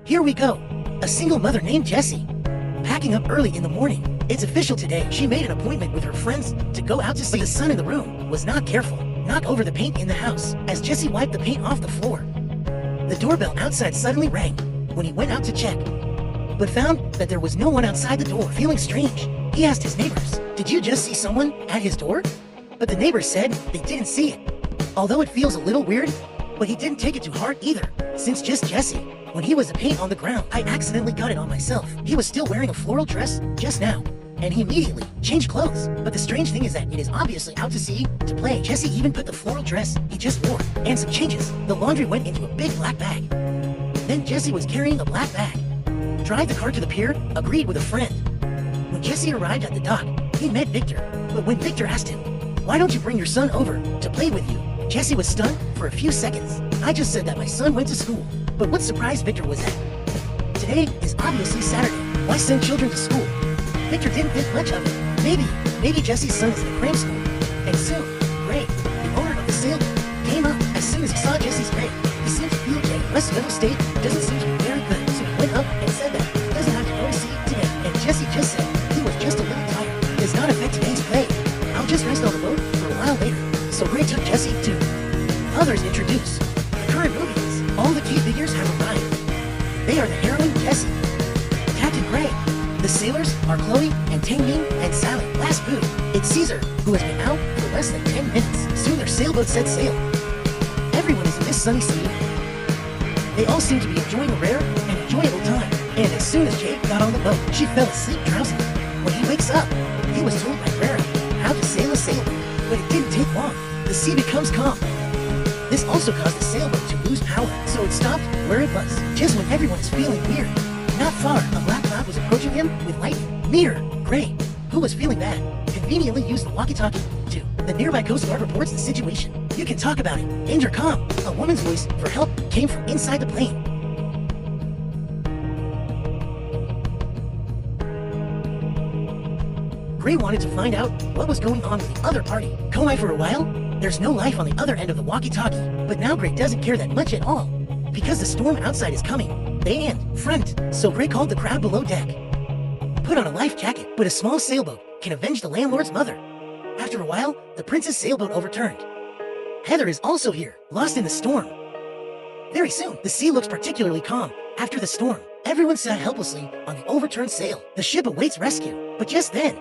Here we go. A single mother named Jessie. Packing up early in the morning. It's official today. She made an appointment with her friends to go out to see. But the son in the room was not careful. Knock over the paint in the house as Jessie wiped the paint off the floor. The doorbell outside suddenly rang when he went out to check, but found that there was no one outside the door. Feeling strange, he asked his neighbors, "Did you just see someone at his door?" But the neighbors said they didn't see it. Although it feels a little weird, but he didn't take it to heart either, since just Jessie, when he was the paint on the ground, I accidentally got it on myself. He was still wearing a floral dress just now, and he immediately changed clothes. But the strange thing is that it is obviously out to sea to play. Jessie even put the floral dress he just wore and some changes. The laundry went into a big black bag. Then Jessie was carrying a black bag. Drive the car to the pier, agreed with a friend. When Jessie arrived at the dock, he met Victor. But when Victor asked him, "Why don't you bring your son over to play with you?" Jessie was stunned for a few seconds. "I just said that my son went to school." But what surprised Victor was that today is obviously Saturday. Why send children to school? Victor didn't think much of it. Maybe Jessie's son is in a cram school. And soon, Ray, the owner of the sailboat, came up. As soon as he saw Jessie's grave, he seemed to feel okay. West Middle State doesn't seem to be very good, so he went up and said that he doesn't have to go to sea today. And Jessie just said he was just a little tired. It does not affect today's play. I'll just rest on the boat for a while later. So Ray took Jessie to others introduced. The current movies, all the key figures have arrived. They are the heroine Jessie, Captain Gray. The sailors are Chloe and Tangming and Sally. Last boo, it's Caesar, who has been out for less than 10 minutes. Soon their sailboat set sail. Everyone is in this sunny sea. They all seem to be enjoying a rare and enjoyable time. And as soon as Jake got on the boat, she fell asleep drowsing. When he wakes up, he was told by Rara how to sail a sailboat. But it didn't take long. The sea becomes calm. This also caused the sailboat to lose power, so it stopped where it was, just when everyone is feeling weird. Not far, a black cloud was approaching him with lightning. Near, Gray, who was feeling bad, conveniently used the walkie-talkie to. The nearby Coast Guard reports the situation. You can talk about it. Intercom, a woman's voice for help came from inside the plane. Gray wanted to find out what was going on with the other party. Komai for a while? There's no life on the other end of the walkie-talkie, but now Gray doesn't care that much at all, because the storm outside is coming. They and front, so Gray called the crowd below deck. Put on a life jacket, but a small sailboat can avenge the landlord's mother. After a while, the prince's sailboat overturned. Heather is also here, lost in the storm. Very soon, the sea looks particularly calm. After the storm, everyone sat helplessly on the overturned sail. The ship awaits rescue, but just then,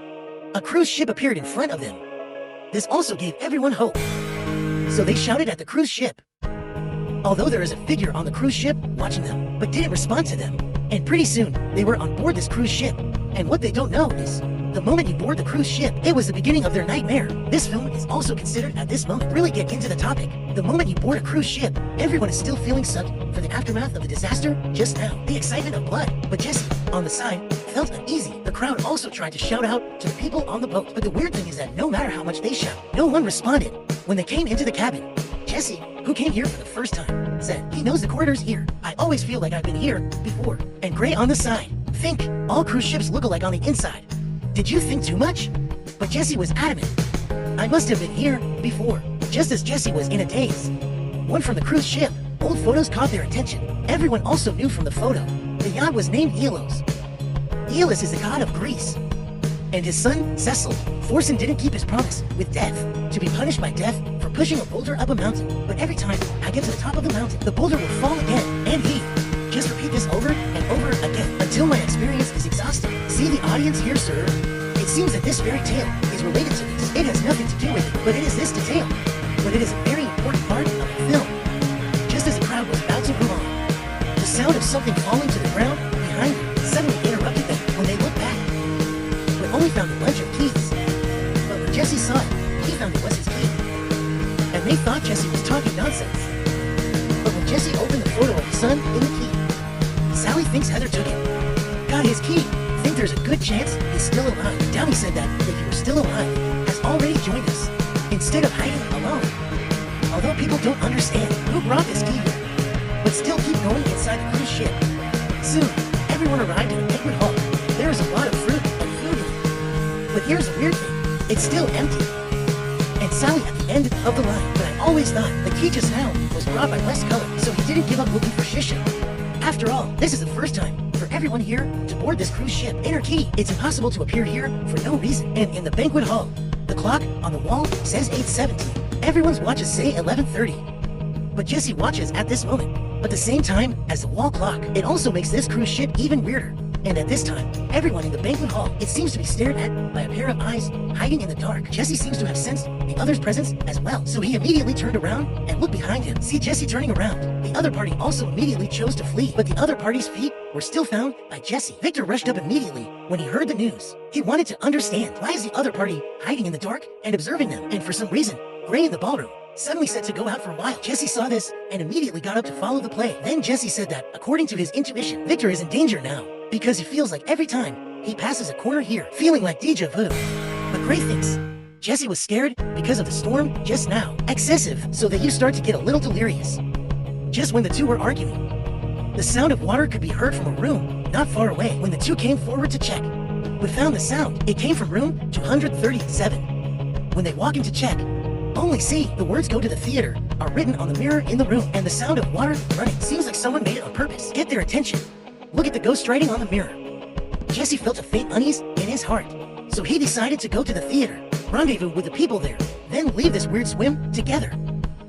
a cruise ship appeared in front of them. This also gave everyone hope, so they shouted at the cruise ship. Although there is a figure on the cruise ship watching them, but didn't respond to them. And pretty soon, they were on board this cruise ship. And what they don't know is, the moment you board the cruise ship, it was the beginning of their nightmare. This film is also considered at this moment. Really get into the topic. The moment you board a cruise ship, everyone is still feeling sucked for the aftermath of the disaster just now. The excitement of blood. But Jessie, on the side, felt uneasy. The crowd also tried to shout out to the people on the boat. But the weird thing is that no matter how much they shout, no one responded. When they came into the cabin, Jessie, who came here for the first time, said, "He knows the corridor's here. I always feel like I've been here before." And Gray on the side, "Think, all cruise ships look alike on the inside. Did you think too much?" But Jessie was adamant. "I must have been here before." Just as Jessie was in a daze, one from the cruise ship, old photos caught their attention. Everyone also knew from the photo, the yacht was named Aeolus. Aeolus is the god of Greece. And his son, Cecil, Forsen didn't keep his promise with death, to be punished by death for pushing a boulder up a mountain. But every time I get to the top of the mountain, the boulder will fall again, and he just repeat this over and over again, until my experience is exhausted. See the audience here, sir? It seems that this fairy tale is related to this. It has nothing to do with it, but it is this detail. But it is a very important part of the film. Just as the crowd was about to move on, the sound of something falling to the ground behind them suddenly interrupted them when they looked back, but only found a bunch of keys. But when Jessie saw it, he found it was his key. And they thought Jessie was talking nonsense. But when Jessie opened the photo of the son in the key, Sally thinks Heather took it. Got his key. Think there's a good chance he's still alive. Downey said that if he were still alive, has already joined us, instead of hiding alone. Although people don't understand who brought this key here, but still keep going inside the cruise ship. Soon, everyone arrived in a banquet hall. There is a lot of fruit and food in it. But here's the weird thing. It's still empty. And Sally at the end of the line. But I always thought the key just now was brought by West Color, so he didn't give up looking for Shisha. After all, this is the first time for everyone here to board this cruise ship. Inner key. It's impossible to appear here for no reason. And in the banquet hall, the clock on the wall says 8:17. Everyone's watches say 11:30. But Jesse watches at this moment, but the same time as the wall clock. It also makes this cruise ship even weirder. And at this time, everyone in the banquet hall, it seems to be stared at by a pair of eyes hiding in the dark. Jesse seems to have sensed the other's presence as well, so he immediately turned around and looked behind him. See Jesse turning around. The other party also immediately chose to flee, but the other party's feet were still found by Jesse. Victor rushed up immediately when he heard the news. He wanted to understand why is the other party hiding in the dark and observing them, and for some reason, Gray in the ballroom suddenly set to go out for a while. Jesse saw this and immediately got up to follow the play. Then Jesse said that, according to his intuition, Victor is in danger now, because he feels like every time he passes a corner here, feeling like deja vu. But Gray thinks Jesse was scared because of the storm just now. Excessive, so that you start to get a little delirious. Just when the two were arguing, the sound of water could be heard from a room not far away. When the two came forward to check, but found the sound, it came from room 237. When they walk in to check, only see the words "go to the theater" are written on the mirror in the room, and the sound of water running seems like someone made it on purpose. Get their attention. Look at the ghost writing on the mirror. Jesse felt a faint unease in his heart, so he decided to go to the theater, rendezvous with the people there, then leave this weird swim together.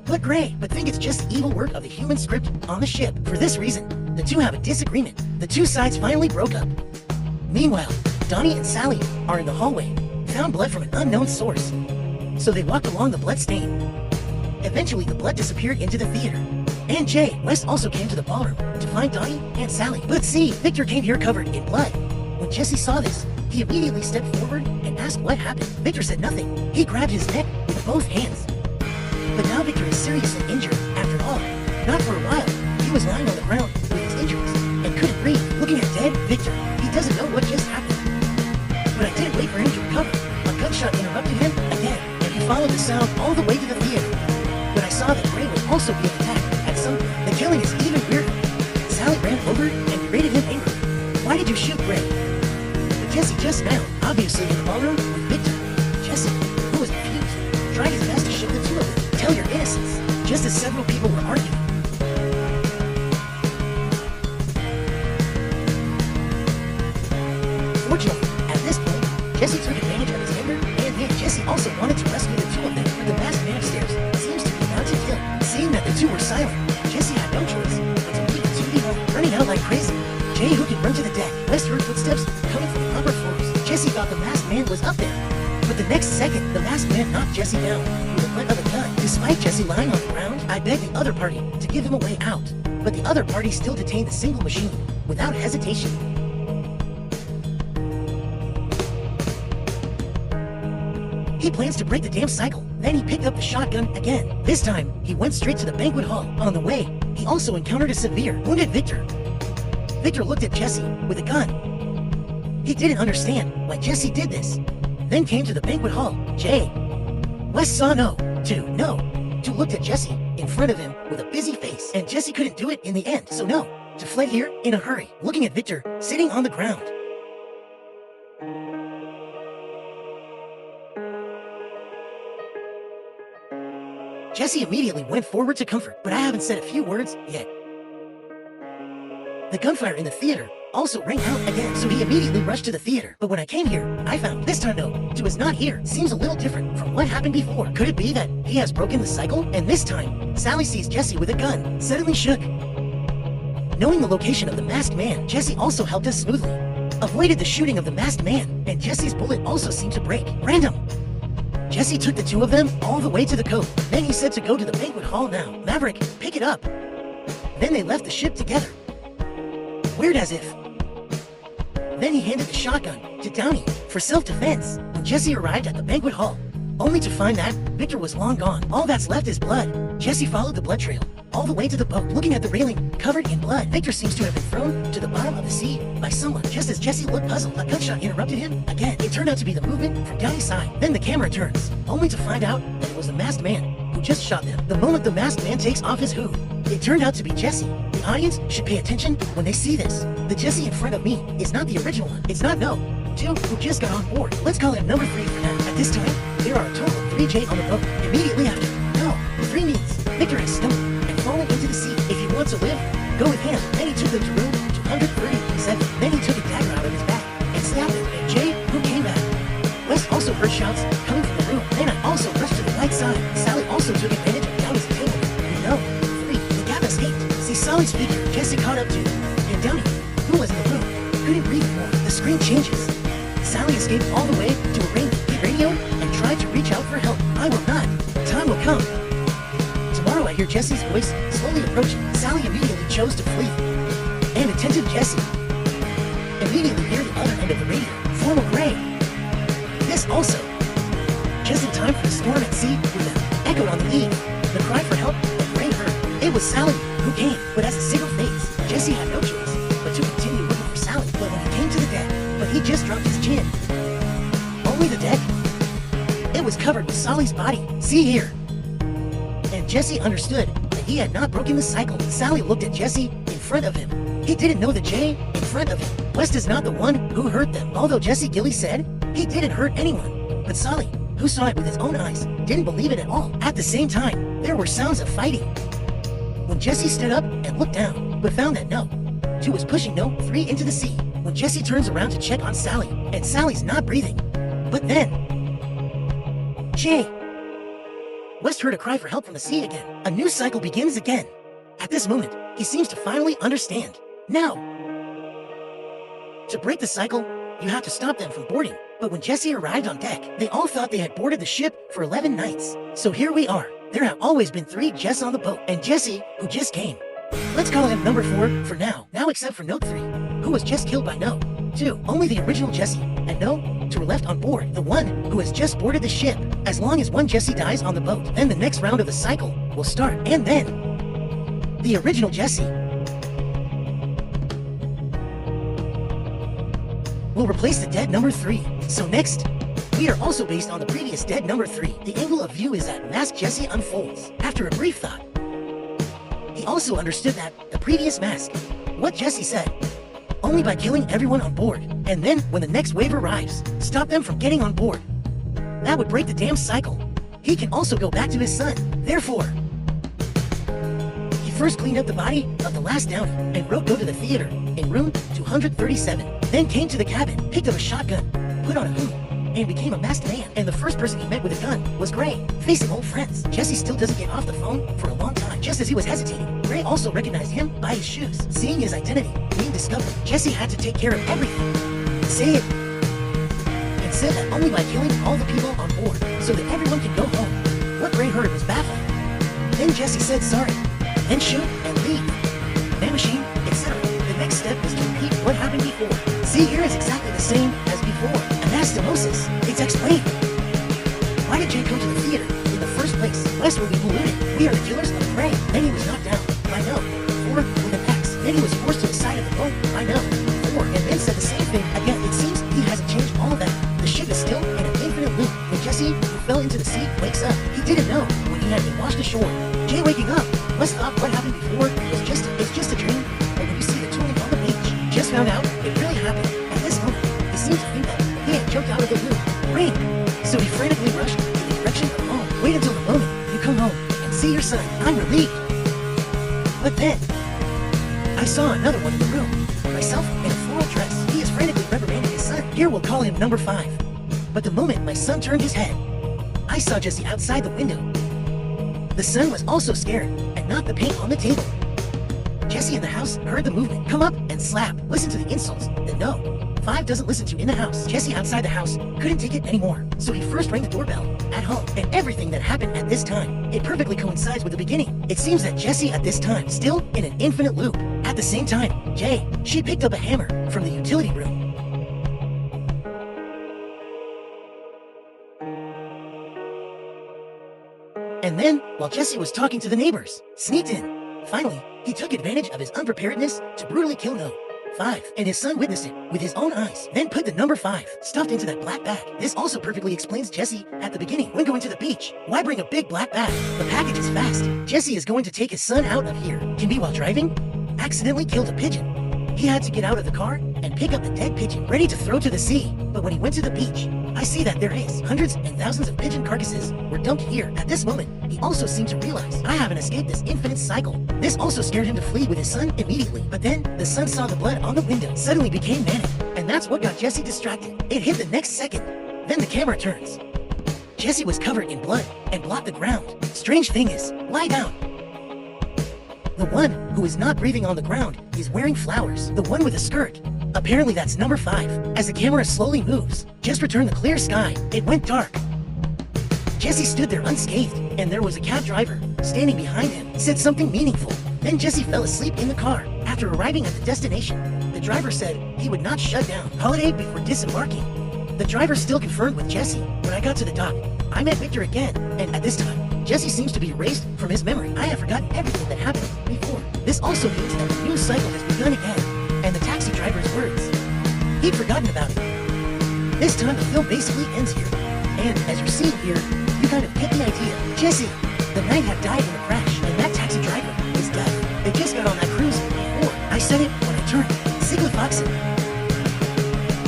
But Gray think it's just evil work of the human script on the ship. For this reason, the two have a disagreement. The two sides finally broke up. Meanwhile, Donnie and Sally are in the hallway, found blood from an unknown source, so they walked along the blood stain. Eventually, the blood disappeared into the theater. And Jay West also came to the ballroom to find Donnie and Sally. But see, Victor came here covered in blood. When Jesse saw this, he immediately stepped forward and asked what happened. Victor said nothing. He grabbed his neck with both hands. But now Victor is seriously injured. After all, not for a while, he was lying on the ground with his injuries and couldn't breathe. Looking at dead Victor, he doesn't know what just happened. But I didn't wait for him to recover. A gunshot interrupted him again, and he followed the sound all the way to the theater. But I saw that Gray would also be attacked at some point. The killing is even weirder. Sally ran over and berated him angrily. Why did you shoot Gray? But Jesse just now, obviously in the ballroom with Victor. Jesse, who was confused, tried his best to show the two of them. Tell your innocence, just as several people were arguing. Fortunately, at this point, Jesse took advantage of his anger, and Jesse also wanted to rescue the two of them. But the masked man upstairs seems to be about to kill. Seeing that the two were silent, Jesse had no choice but to leave the two behind, running out like crazy. Jay, who could run to the deck, West heard footsteps coming from the upper floors. Jesse thought the masked man was up there, but the next second, the masked man knocked Jesse down with the butt of a gun. Despite Jesse lying on the ground, I begged the other party to give him a way out, but the other party still detained the single machine without hesitation. He plans to break the damn cycle. Then he picked up the shotgun again. This time, he went straight to the banquet hall. On the way, he also encountered a severe wounded Victor. Victor looked at Jesse with a gun. He didn't understand why Jesse did this. Then came to the banquet hall. Jay West saw no to looked at Jesse in front of him with a busy face, and Jesse couldn't do it in the end, so no to fled here in a hurry, looking at Victor sitting on the ground. Jesse immediately went forward to comfort, but I haven't said a few words yet. The gunfire in the theater also rang out again, so he immediately rushed to the theater. But when I came here, I found this time no, Two is not here. Seems a little different from what happened before. Could it be that he has broken the cycle? And this time, Sally sees Jesse with a gun, suddenly shook. Knowing the location of the masked man, Jesse also helped us smoothly. Avoided the shooting of the masked man, and Jesse's bullet also seemed to break. Random. Jesse took the two of them all the way to the cove. Then he said to go to the banquet hall now. Maverick, pick it up. Then they left the ship together. Weird as if. Then he handed the shotgun to Downey for self-defense. When Jesse arrived at the banquet hall, only to find that Victor was long gone. All that's left is blood. Jesse followed the blood trail all the way to the boat, looking at the railing covered in blood. Victor seems to have been thrown to the bottom of the sea by someone. Just as Jesse looked puzzled, a gunshot interrupted him again. It turned out to be the movement from Downey's side. Then the camera turns, only to find out that it was the masked man who just shot them. The moment the masked man takes off his hood, it turned out to be Jesse. The audience should pay attention when they see this. The Jesse in front of me is not the original one. It's not Two who just got on board. Let's call him number 3 for now. At this time, there are a total of 3 J on the boat. Immediately after, 3 means Victor has stumbled and fallen into the sea. If you want to live, go with him. Then he took them to room 237. Then he took a dagger out of his bag and stabbed him, and Jay, who came back. Wes also heard shouts coming from the room. Then I also rushed to the right side. Sally also took advantage of Downey's table. No. 3. The gap escaped. See Sally's figure. Jesse caught up to, and Downey, who was in the room, couldn't breathe anymore. The screen changes. Sally escaped all the way to a ring. He radioed and tried to reach out for help. I will not. Time will come. Tomorrow I hear Jesse's voice slowly approaching. Sally immediately chose to flee. And attentive Jesse immediately near the other end of the radio. Formal Gray. This also. Just in time for the storm at sea with them echoed on the eve. The cry for help that Gray heard. It was Sally who came, but as the signal fades, Jesse had no choice but to continue looking for Sally. But when he came to the deck, he just dropped his chin. Only the deck. It was covered with Sally's body. See here. And Jesse understood that he had not broken the cycle. Sally looked at Jesse in front of him. He didn't know that Jay in front of him. West is not the one who hurt them. Although Jesse Gilly said he didn't hurt anyone. But Sally, who saw it with his own eyes, didn't believe it at all. At the same time, there were sounds of fighting. When Jesse stood up and looked down, but found that no 2 was pushing no 3 into the sea. When Jesse turns around to check on Sally, and Sally's not breathing. But then... Jay! West heard a cry for help from the sea again. A new cycle begins again. At this moment, he seems to finally understand. Now! To break the cycle, you have to stop them from boarding. But when Jesse arrived on deck, they all thought they had boarded the ship for 11 nights. So here we are. There have always been 3 Jess on the boat, and Jesse, who just came. Let's call him number 4 for now. Now except for Note 3. Who was just killed by No. 2. Only the original Jesse and No. 2 were left on board. The one who has just boarded the ship. As long as one Jesse dies on the boat, then the next round of the cycle will start. And then the original Jesse will replace the dead number 3. So next, we are also based on the previous dead number 3. The angle of view is that Mask Jesse unfolds. After a brief thought, he also understood that the previous mask, what Jesse said, only by killing everyone on board, and then when the next wave arrives, stop them from getting on board. That would break the damn cycle. He can also go back to his son. Therefore, he first cleaned up the body of the last Downey and wrote go to the theater in room 237. Then came to the cabin, picked up a shotgun, put on a hood, and became a masked man. And the first person he met with a gun was Gray, facing old friends. Jesse still doesn't get off the phone for a long time. Just as he was hesitating, Gray also recognized him by his shoes. Seeing his identity being discovered, Jesse had to take care of everything. Say it. And said that only by killing all the people on board, so that everyone can go home. What Gray heard was baffling. Then Jesse said sorry, then shoot and leave. Man machine, etc. The next step is to repeat what happened before. See, here is exactly the same as before. Anastomosis. It's explained. Why did Jay come to the theater in the first place? West will be polluted. We are the killers of prey. Then he was knocked down by No. 4 with an axe. Then he was forced to the side of the boat by No. 4 and then said the same thing again. It seems he hasn't changed all of that. The ship is still in an infinite loop. When Jesse, who fell into the sea, wakes up, he didn't know when he had been washed ashore. Jay waking up. West thought what happened before was it's just a dream. But when you see the tooling on the beach, just found out it really happened. At this moment, he seems to think that he had jumped out of the loop. Rain. So he frantically rushed in the direction of home. Wait until the moment you come home and see your son. I'm relieved. But then, I saw another one in the room. Myself in a floral dress. He is frantically reprimanding his son. Here we'll call him number 5. But the moment my son turned his head, I saw Jesse outside the window. The son was also scared and knocked the paint on the table. Jesse in the house heard the movement. Come up and slap. Listen to the insults that No. 5 doesn't listen to in the house. Jesse outside the house couldn't take it anymore. So he first rang the doorbell at home. And everything that happened at this time, it perfectly coincides with the beginning. It seems that Jesse at this time, still in an infinite loop. At the same time, Jay, she picked up a hammer from the utility room. And then, while Jesse was talking to the neighbors, sneaked in. Finally, he took advantage of his unpreparedness to brutally kill No. 5, and his son witnessed it with his own eyes, then put the number 5 stuffed into that black bag. This also perfectly explains Jesse at the beginning when going to the beach. Why bring a big black bag? The package is fast. Jesse is going to take his son out of here. Can be while driving? Accidentally killed a pigeon. He had to get out of the car and pick up the dead pigeon, ready to throw to the sea. But when he went to the beach, I see that there is hundreds and thousands of pigeon carcasses were dumped here. At this moment, he also seemed to realize, I haven't escaped this infinite cycle. This also scared him to flee with his son immediately. But then, the son saw the blood on the window, suddenly became manic. And that's what got Jesse distracted. It hit the next second. Then the camera turns. Jesse was covered in blood and blocked the ground. Strange thing is, lie down. The one who is not breathing on the ground is wearing flowers. The one with a skirt. Apparently that's number 5. As the camera slowly moves, just returned the clear sky. It went dark. Jesse stood there unscathed, and there was a cab driver standing behind him. Said something meaningful. Then Jesse fell asleep in the car. After arriving at the destination, the driver said he would not shut down Holiday before disembarking. The driver still confirmed with Jesse. When I got to the dock, I met Victor again, and at this time, Jesse seems to be erased from his memory. I have forgotten everything that happened before. This also means that the news cycle has begun again, and the taxi driver's words. He'd forgotten about it. This time the film basically ends here, and as you're seeing here, you kind of get the idea. Jesse, the knight had died in a crash, and that taxi driver is dead. They just got on that cruise before. I said it when I turned. Siglafoxen.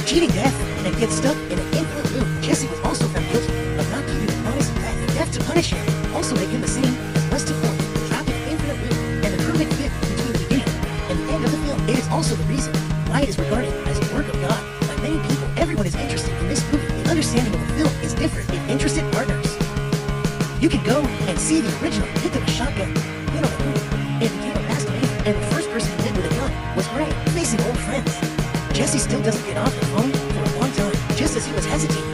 Cheating death and get stuck in an infinite loop. Jesse was also found guilty of not keeping the promise of death. The death to punish him also make him the same as West Point, trapped in an infinite loop, and the perfect fit between the beginning and the end of the film. It is also the reason why it is regarded as a work of God by many people. Everyone is interested in this movie. The understanding of the film is different in interested partners. You can go and see the original, picked up a shotgun, went on a move, and became a masked man. And the first person he hit with a gun was Gray, facing old friends. Jesse still doesn't get off the phone for a long time, just as he was hesitating.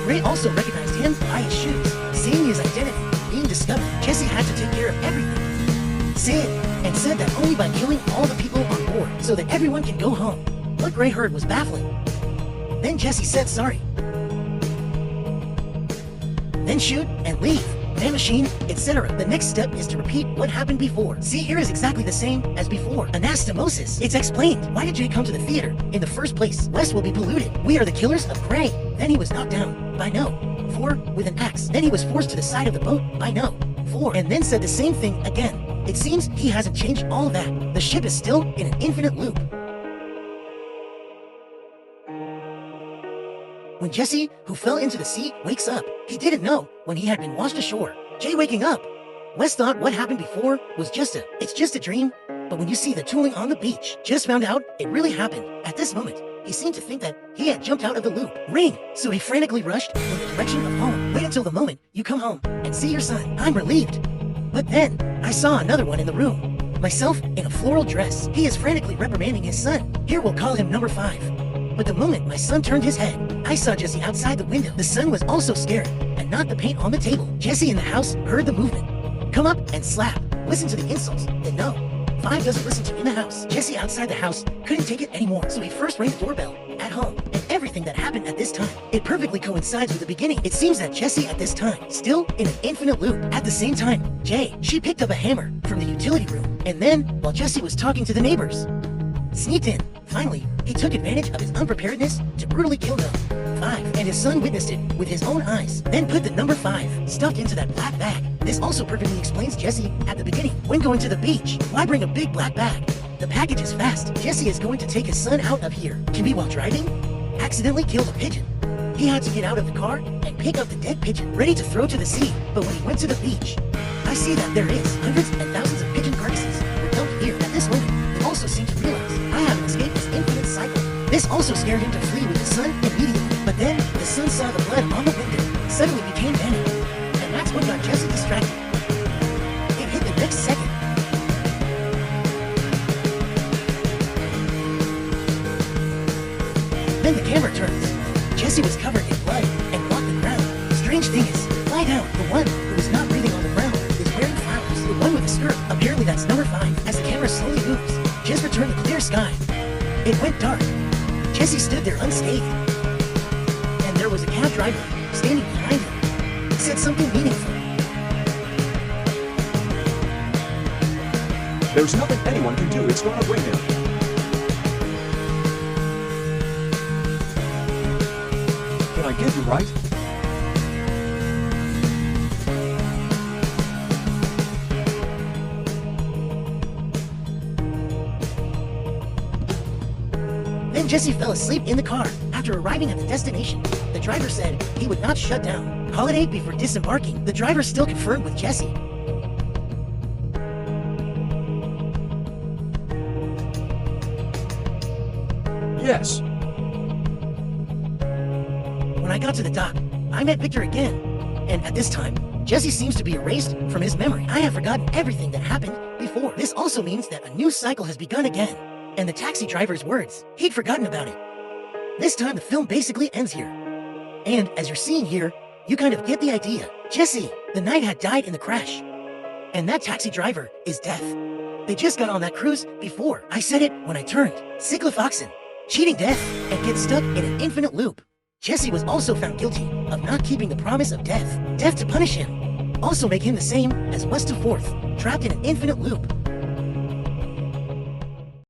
Gray also recognized him by his shoes. Seeing his identity being discovered, Jesse had to take care of everything. Say it, and said that only by killing all the people on board, so that everyone can go home. What Gray heard was baffling. Then Jesse said sorry. Then shoot and leave. Man machine, etc. The next step is to repeat what happened before. See, here is exactly the same as before. Anastomosis. It's explained. Why did Jay come to the theater in the first place? West will be polluted. We are the killers of Gray. Then he was knocked down by No. 4 with an axe. Then he was forced to the side of the boat by No. 4 and then said the same thing again. It seems he hasn't changed all of that. The ship is still in an infinite loop. When Jesse, who fell into the sea, wakes up, he didn't know when he had been washed ashore. Jay waking up. Wes thought what happened before was it's just a dream. But when you see the tooling on the beach, just found out it really happened. At this moment, he seemed to think that he had jumped out of the loop. Ring! So he frantically rushed in the direction of home. Wait until the moment you come home and see your son. I'm relieved. But then, I saw another one in the room. Myself in a floral dress. He is frantically reprimanding his son. Here we'll call him number 5. But the moment my son turned his head, I saw Jesse outside the window. The son was also scared and knocked the paint on the table. Jesse in the house heard the movement. Come up and slap. Listen to the insults. Then no. 5 doesn't listen to in the house. Jesse outside the house couldn't take it anymore. So he first rang the doorbell at home. And everything that happened at this time, it perfectly coincides with the beginning. It seems that Jesse at this time, still in an infinite loop. At the same time, she picked up a hammer from the utility room. And then, while Jesse was talking to the neighbors, sneaked in. Finally, he took advantage of his unpreparedness to brutally kill them. 5, and his son witnessed it with his own eyes. Then put the number 5 stuffed into that black bag. This also perfectly explains Jesse at the beginning. When going to the beach, why bring a big black bag? The package is fast. Jesse is going to take his son out of here. Can be while driving? Accidentally killed a pigeon. He had to get out of the car and pick up the dead pigeon, ready to throw to the sea. But when he went to the beach, I see that there is hundreds and thousands of pigeon carcasses were dumped here. At this moment, he also seemed to realize I haven't escaped this infinite cycle. This also scared him to flee with his son immediately. But then, the son saw the blood on the window, suddenly became manic. And that's what got Jesse distracted. It hit the next second. Then the camera turns. Jesse was covered in blood and blocked the ground. Strange thing is, lie down. The one who was not breathing on the ground is wearing flowers. The one with the skirt, apparently that's number 5. As the camera slowly moves, just returned the clear sky. It went dark. Jesse stood there unscathed. And there was a cab driver standing behind him. He said something meaningful. There's nothing anyone can do. It's gonna bring him. Can I get you right? Then Jesse fell asleep in the car. After arriving at the destination, the driver said he would not shut down. Holiday before disembarking, the driver still conferred with Jesse. Yes. When I got to the dock, I met Victor again. And at this time, Jesse seems to be erased from his memory. I have forgotten everything that happened before. This also means that a new cycle has begun again. And the taxi driver's words, he'd forgotten about it. This time the film basically ends here. And as you're seeing here, you kind of get the idea. Jesse, the knight, had died in the crash. And that taxi driver is Death. They just got on that cruise before. I said it when I turned. Cyclophoxen, cheating Death, and get stuck in an infinite loop. Jesse was also found guilty of not keeping the promise of Death. Death, to punish him, also make him the same as West to Fourth, trapped in an infinite loop.